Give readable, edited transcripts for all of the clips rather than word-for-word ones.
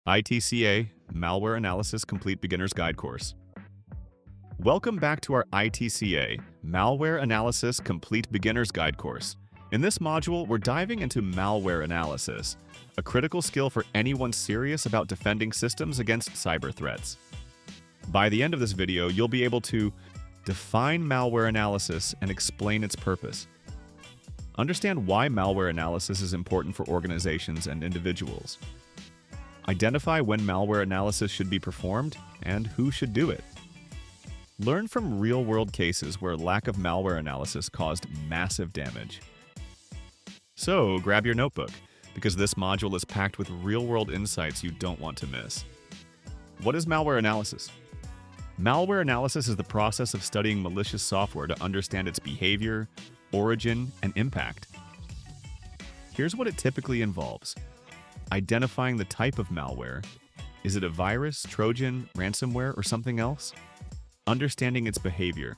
iTCA Malware Analysis Complete Beginner's Guide course. Welcome back to our iTCA Malware Analysis Complete Beginner's Guide course. In this module, we're diving into malware analysis, a critical skill for anyone serious about defending systems against cyber threats. By the end of this video, you'll be able to define malware analysis and explain its purpose. Understand why malware analysis is important for organizations and individuals. Identify when malware analysis should be performed and who should do it. Learn from real-world cases where lack of malware analysis caused massive damage. So, grab your notebook, because this module is packed with real-world insights you don't want to miss. What is malware analysis? Malware analysis is the process of studying malicious software to understand its behavior, origin, and impact. Here's what it typically involves. Identifying the type of malware. Is it a virus, Trojan, ransomware, or something else? Understanding its behavior.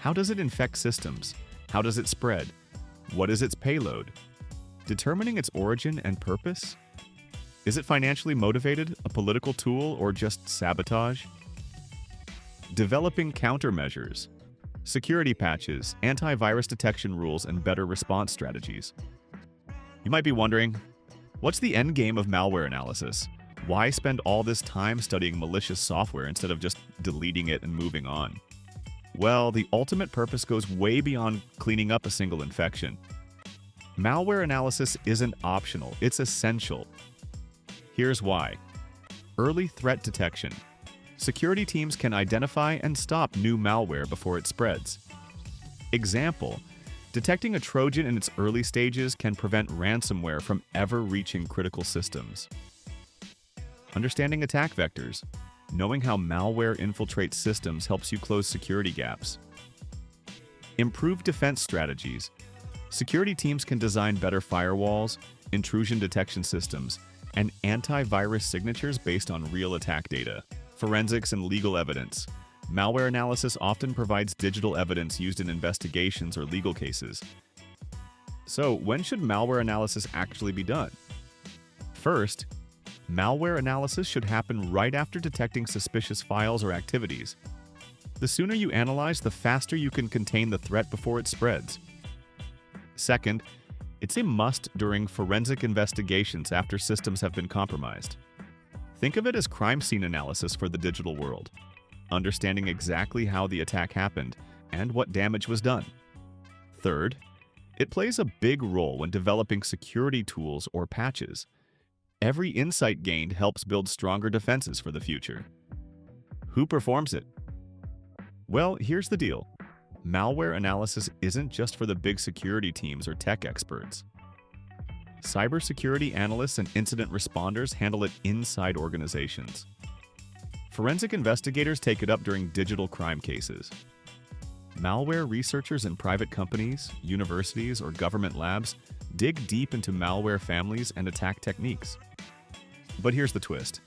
How does it infect systems? How does it spread? What is its payload? Determining its origin and purpose. Is it financially motivated, a political tool, or just sabotage? Developing countermeasures. Security patches, antivirus detection rules, and better response strategies. You might be wondering, what's the end game of malware analysis? Why spend all this time studying malicious software instead of just deleting it and moving on? Well, the ultimate purpose goes way beyond cleaning up a single infection. Malware analysis isn't optional, it's essential. Here's why. Early threat detection. Security teams can identify and stop new malware before it spreads. Example, detecting a Trojan in its early stages can prevent ransomware from ever reaching critical systems. Understanding attack vectors. Knowing how malware infiltrates systems helps you close security gaps. Improve defense strategies. Security teams can design better firewalls, intrusion detection systems, and antivirus signatures based on real attack data. Forensics and legal evidence. Malware analysis often provides digital evidence used in investigations or legal cases. So, when should malware analysis actually be done? First, malware analysis should happen right after detecting suspicious files or activities. The sooner you analyze, the faster you can contain the threat before it spreads. Second, it's a must during forensic investigations after systems have been compromised. Think of it as crime scene analysis for the digital world, understanding exactly how the attack happened and what damage was done. Third, it plays a big role when developing security tools or patches. Every insight gained helps build stronger defenses for the future. Who performs it? Well, here's the deal. Malware analysis isn't just for the big security teams or tech experts. Cybersecurity analysts and incident responders handle it inside organizations. Forensic investigators take it up during digital crime cases. Malware researchers in private companies, universities, or government labs dig deep into malware families and attack techniques. But here's the twist.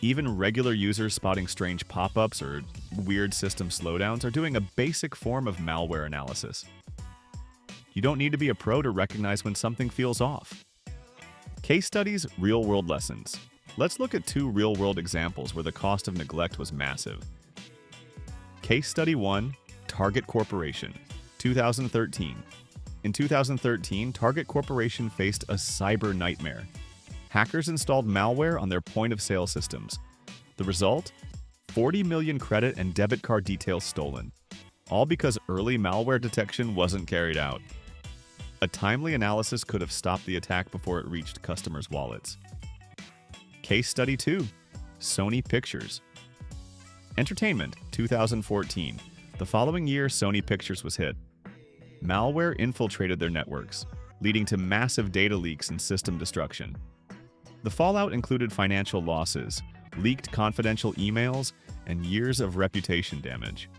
Even regular users spotting strange pop-ups or weird system slowdowns are doing a basic form of malware analysis. You don't need to be a pro to recognize when something feels off. Case studies, real-world lessons. Let's look at two real-world examples where the cost of neglect was massive. Case Study 1, Target Corporation, 2013. In 2013, Target Corporation faced a cyber nightmare. Hackers installed malware on their point-of-sale systems. The result? 40 million credit and debit card details stolen. All because early malware detection wasn't carried out. A timely analysis could have stopped the attack before it reached customers' wallets. Case Study 2, Sony Pictures. Entertainment, 2014. The following year, Sony Pictures was hit. Malware infiltrated their networks, leading to massive data leaks and system destruction. The fallout included financial losses, leaked confidential emails, and years of reputation damage.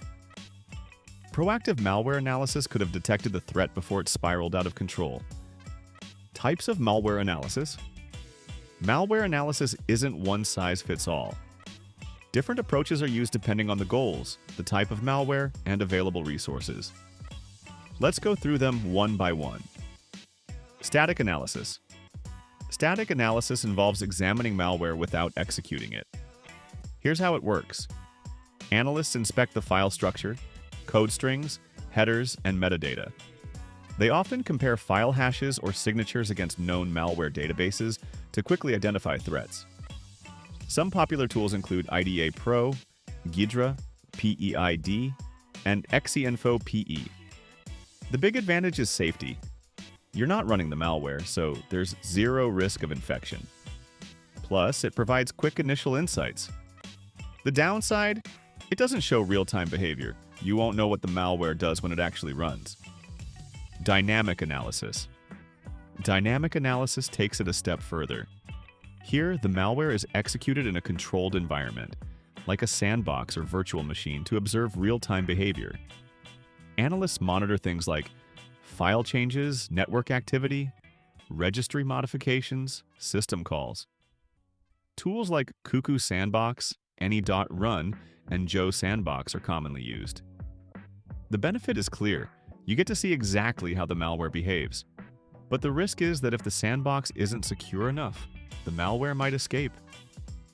Proactive malware analysis could have detected the threat before it spiraled out of control. Types of malware analysis. Malware analysis isn't one size fits all. Different approaches are used depending on the goals, the type of malware, and available resources. Let's go through them one by one. Static analysis. Static analysis involves examining malware without executing it. Here's how it works. Analysts inspect the file structure, code strings, headers, and metadata. They often compare file hashes or signatures against known malware databases to quickly identify threats. Some popular tools include IDA Pro, Ghidra, PEID, and XEinfo PE. The big advantage is safety. You're not running the malware, so there's zero risk of infection. Plus, it provides quick initial insights. The downside? It doesn't show real-time behavior. You won't know what the malware does when it actually runs. Dynamic analysis. Dynamic analysis takes it a step further. Here, the malware is executed in a controlled environment, like a sandbox or virtual machine, to observe real-time behavior. Analysts monitor things like file changes, network activity, registry modifications, system calls. Tools like Cuckoo Sandbox, Any.Run, and Joe Sandbox are commonly used. The benefit is clear. You get to see exactly how the malware behaves. But the risk is that if the sandbox isn't secure enough, the malware might escape.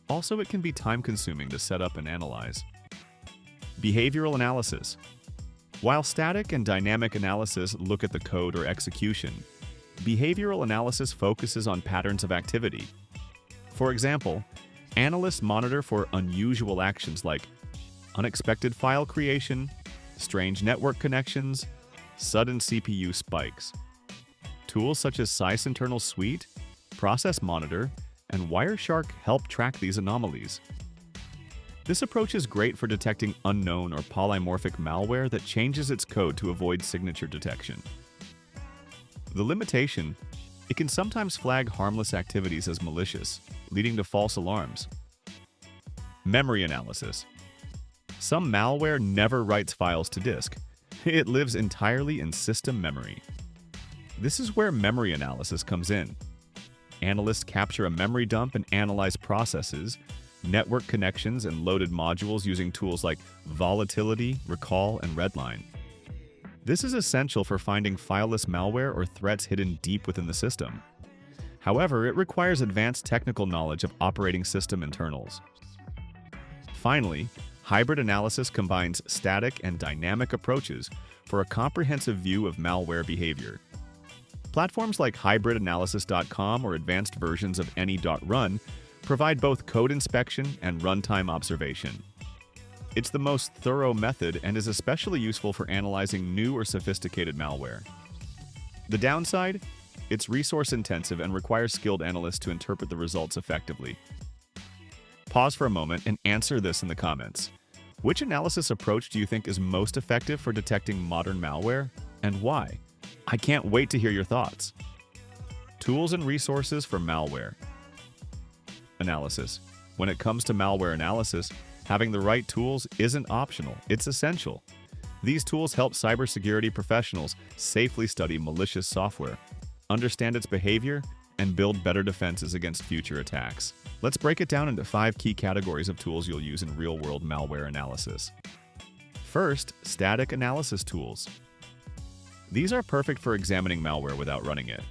Also, it can be time-consuming to set up and analyze. Behavioral analysis. While static and dynamic analysis look at the code or execution, behavioral analysis focuses on patterns of activity. For example, analysts monitor for unusual actions like unexpected file creation, strange network connections, sudden CPU spikes. Tools such as SICE Internal Suite, Process Monitor, and Wireshark help track these anomalies. This approach is great for detecting unknown or polymorphic malware that changes its code to avoid signature detection. The limitation: it can sometimes flag harmless activities as malicious, leading to false alarms. Memory analysis. Some malware never writes files to disk. It lives entirely in system memory. This is where memory analysis comes in. Analysts capture a memory dump and analyze processes, network connections, and loaded modules using tools like Volatility, Recall, and Redline. This is essential for finding fileless malware or threats hidden deep within the system. However, it requires advanced technical knowledge of operating system internals. Finally, hybrid analysis combines static and dynamic approaches for a comprehensive view of malware behavior. Platforms like hybridanalysis.com or advanced versions of Any.Run provide both code inspection and runtime observation. It's the most thorough method and is especially useful for analyzing new or sophisticated malware. The downside? It's resource-intensive and requires skilled analysts to interpret the results effectively. Pause for a moment and answer this in the comments. Which analysis approach do you think is most effective for detecting modern malware, and why? I can't wait to hear your thoughts. Tools and resources for malware. Analysis. When it comes to malware analysis, having the right tools isn't optional, it's essential. These tools help cybersecurity professionals safely study malicious software, understand its behavior, and build better defenses against future attacks. Let's break it down into 5 key categories of tools you'll use in real-world malware analysis. First, static analysis tools. These are perfect for examining malware without running it.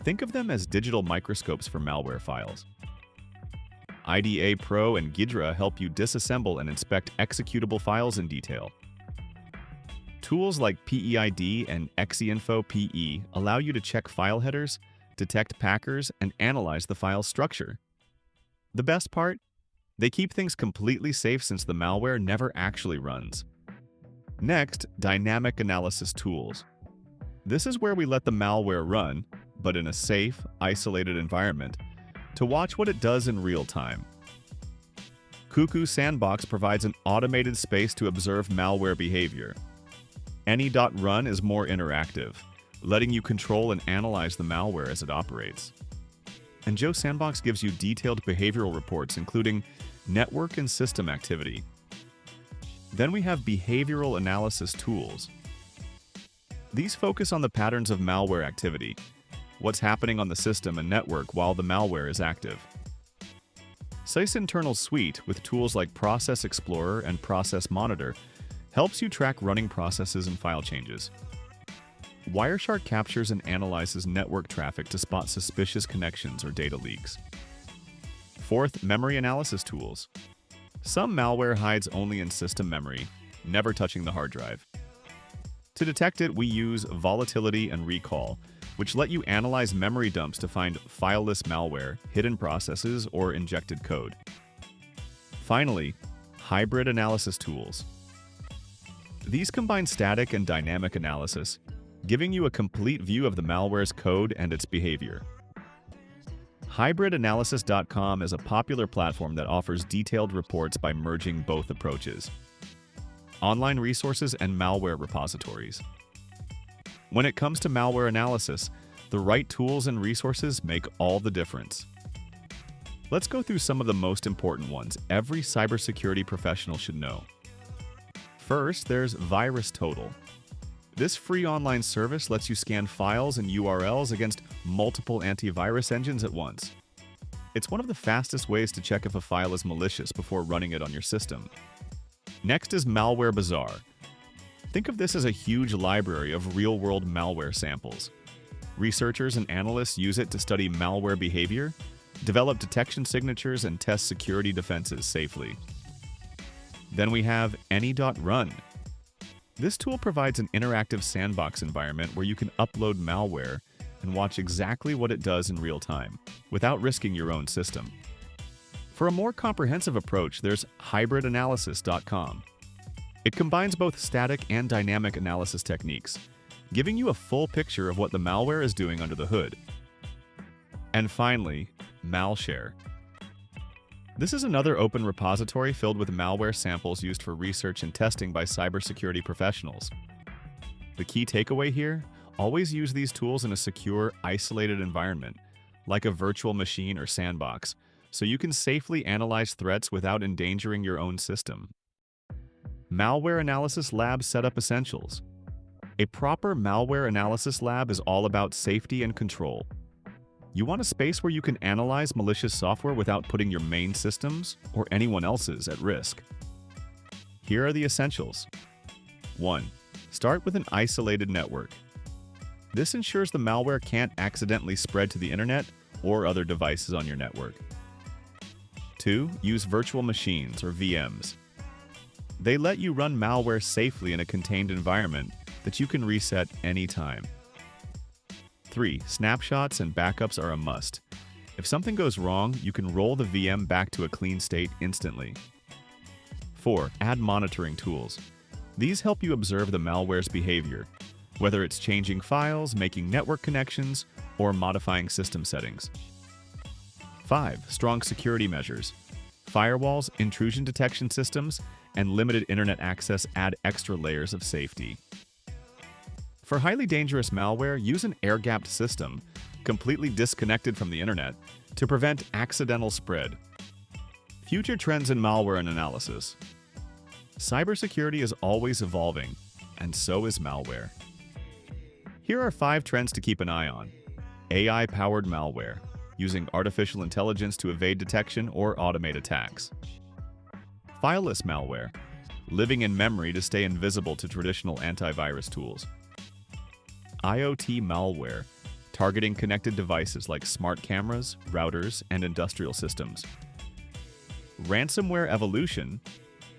Think of them as digital microscopes for malware files. IDA Pro and Ghidra help you disassemble and inspect executable files in detail. Tools like PEID and XEinfo PE allow you to check file headers, detect packers, and analyze the file's structure. The best part? They keep things completely safe since the malware never actually runs. Next, dynamic analysis tools. This is where we let the malware run, but in a safe, isolated environment, to watch what it does in real time. Cuckoo Sandbox provides an automated space to observe malware behavior. Any.Run is more interactive, letting you control and analyze the malware as it operates. And Joe Sandbox gives you detailed behavioral reports, including network and system activity. Then we have behavioral analysis tools. These focus on the patterns of malware activity, what's happening on the system and network while the malware is active. SICE Internal Suite, with tools like Process Explorer and Process Monitor, helps you track running processes and file changes. Wireshark captures and analyzes network traffic to spot suspicious connections or data leaks. Fourth, memory analysis tools. Some malware hides only in system memory, never touching the hard drive. To detect it, we use Volatility and Recall, which let you analyze memory dumps to find fileless malware, hidden processes, or injected code. Finally, hybrid analysis tools. These combine static and dynamic analysis, giving you a complete view of the malware's code and its behavior. Hybridanalysis.com is a popular platform that offers detailed reports by merging both approaches: online resources and malware repositories. When it comes to malware analysis, the right tools and resources make all the difference. Let's go through some of the most important ones every cybersecurity professional should know. First, there's VirusTotal. This free online service lets you scan files and URLs against multiple antivirus engines at once. It's one of the fastest ways to check if a file is malicious before running it on your system. Next is Malware Bazaar. Think of this as a huge library of real-world malware samples. Researchers and analysts use it to study malware behavior, develop detection signatures, and test security defenses safely. Then we have Any.Run. This tool provides an interactive sandbox environment where you can upload malware and watch exactly what it does in real time, without risking your own system. For a more comprehensive approach, there's hybridanalysis.com. It combines both static and dynamic analysis techniques, giving you a full picture of what the malware is doing under the hood. And finally, Malshare. This is another open repository filled with malware samples used for research and testing by cybersecurity professionals. The key takeaway here? Always use these tools in a secure, isolated environment, like a virtual machine or sandbox, so you can safely analyze threats without endangering your own system. Malware Analysis Lab Setup Essentials. A proper malware analysis lab is all about safety and control. You want a space where you can analyze malicious software without putting your main systems or anyone else's at risk. Here are the essentials. 1. Start with an isolated network. This ensures the malware can't accidentally spread to the internet or other devices on your network. 2. Use virtual machines or VMs. They let you run malware safely in a contained environment that you can reset anytime. 3. Snapshots and backups are a must. If something goes wrong, you can roll the VM back to a clean state instantly. 4. Add monitoring tools. These help you observe the malware's behavior, whether it's changing files, making network connections, or modifying system settings. 5. Strong security measures. Firewalls, intrusion detection systems, and limited internet access add extra layers of safety. For highly dangerous malware, use an air-gapped system, completely disconnected from the internet, to prevent accidental spread. Future trends in malware and analysis. Cybersecurity is always evolving, and so is malware. Here are 5 trends to keep an eye on. AI-powered malware, using artificial intelligence to evade detection or automate attacks. Fileless malware, living in memory to stay invisible to traditional antivirus tools. IoT malware, targeting connected devices like smart cameras, routers, and industrial systems. Ransomware evolution,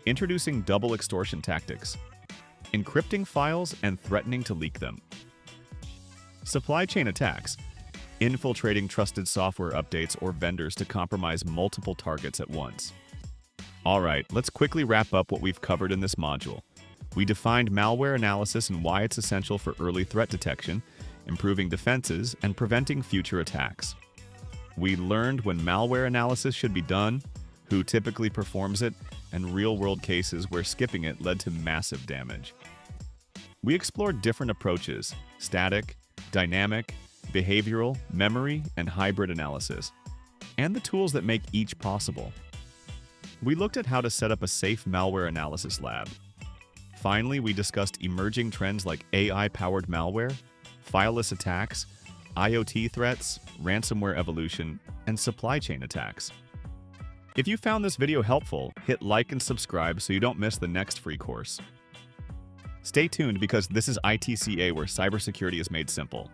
introducing double extortion tactics, encrypting files and threatening to leak them. Supply chain attacks, infiltrating trusted software updates or vendors to compromise multiple targets at once. Alright, let's quickly wrap up what we've covered in this module. We defined malware analysis and why it's essential for early threat detection, improving defenses, and preventing future attacks. We learned when malware analysis should be done, who typically performs it, and real-world cases where skipping it led to massive damage. We explored different approaches: static, dynamic, behavioral, memory, and hybrid analysis, and the tools that make each possible. We looked at how to set up a safe malware analysis lab. Finally, we discussed emerging trends like AI-powered malware, fileless attacks, IoT threats, ransomware evolution, and supply chain attacks. If you found this video helpful, hit like and subscribe so you don't miss the next free course. Stay tuned because this is iTCA where cybersecurity is made simple.